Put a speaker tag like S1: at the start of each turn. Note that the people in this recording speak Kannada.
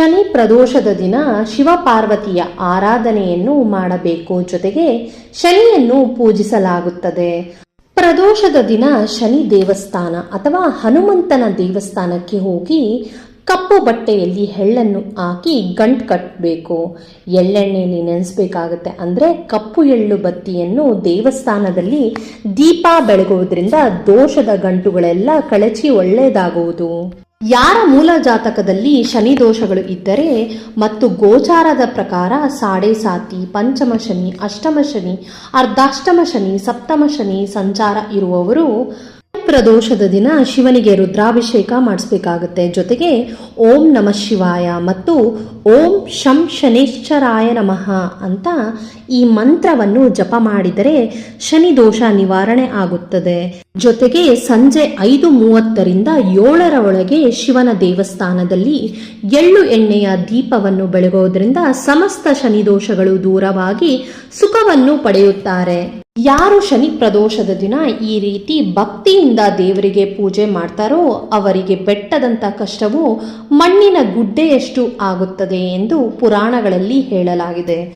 S1: ಶನಿ ಪ್ರದೋಷದ ದಿನ ಶಿವಪಾರ್ವತಿಯ ಆರಾಧನೆಯನ್ನು ಮಾಡಬೇಕು. ಜೊತೆಗೆ ಶನಿಯನ್ನು ಪೂಜಿಸಲಾಗುತ್ತದೆ. ಪ್ರದೋಷದ ದಿನ ಶನಿ ದೇವಸ್ಥಾನ ಅಥವಾ ಹನುಮಂತನ ದೇವಸ್ಥಾನಕ್ಕೆ ಹೋಗಿ ಕಪ್ಪು ಬಟ್ಟೆಯಲ್ಲಿ ಎಳ್ಳನ್ನು ಹಾಕಿ ಗಂಟು ಕಟ್ಟಬೇಕು. ಎಳ್ಳೆಣ್ಣೆಯಲ್ಲಿ ನೆನೆಸ್ಬೇಕಾಗತ್ತೆ. ಅಂದರೆ ಕಪ್ಪು ಎಳ್ಳು ಬತ್ತಿಯನ್ನು ದೇವಸ್ಥಾನದಲ್ಲಿ ದೀಪ ಬೆಳಗುವುದರಿಂದ ದೋಷದ ಗಂಟುಗಳೆಲ್ಲ ಕಳಚಿ ಒಳ್ಳೆಯದಾಗುವುದು. ಯಾರ ಮೂಲ ಜಾತಕದಲ್ಲಿ ಶನಿ ದೋಷಗಳು ಇದ್ದರೆ ಮತ್ತು ಗೋಚಾರದ ಪ್ರಕಾರ ಸಾಡೆ ಸಾತಿ, ಪಂಚಮ ಶನಿ, ಅಷ್ಟಮ ಶನಿ, ಅರ್ಧಾಷ್ಟಮ ಶನಿ, ಸಪ್ತಮ ಶನಿ ಸಂಚಾರ ಇರುವವರು ಪ್ರದೋಷದ ದಿನ ಶಿವನಿಗೆ ರುದ್ರಾಭಿಷೇಕ ಮಾಡಿಸ್ಬೇಕಾಗುತ್ತೆ. ಜೊತೆಗೆ ಓಂ ನಮಃ ಶಿವಾಯ ಮತ್ತು ಓಂ ಶಂ ಶನೇಶ್ವರಾಯ ನಮಃ ಅಂತ ಈ ಮಂತ್ರವನ್ನು ಜಪ ಮಾಡಿದರೆ ಶನಿ ದೋಷ ನಿವಾರಣೆ ಆಗುತ್ತದೆ. ಜೊತೆಗೆ ಸಂಜೆ 5:30ರಿಂದ 7 ಒಳಗೆ ಶಿವನ ದೇವಸ್ಥಾನದಲ್ಲಿ ಎಳ್ಳು ಎಣ್ಣೆಯ ದೀಪವನ್ನು ಬೆಳಗೋದ್ರಿಂದ ಸಮಸ್ತ ಶನಿ ದೋಷಗಳು ದೂರವಾಗಿ ಸುಖವನ್ನು ಪಡೆಯುತ್ತಾರೆ. ಯಾರು ಶನಿ ಪ್ರದೋಷದ ದಿನ ಈ ರೀತಿ ಭಕ್ತಿಯಿಂದ ದೇವರಿಗೆ ಪೂಜೆ ಮಾಡ್ತಾರೋ ಅವರಿಗೆ ಬೆಟ್ಟದಂತ ಕಷ್ಟವು ಮಣ್ಣಿನ ಗುಡ್ಡೆಯಷ್ಟು ಆಗುತ್ತದೆ ಎಂದು ಪುರಾಣಗಳಲ್ಲಿ ಹೇಳಲಾಗಿದೆ.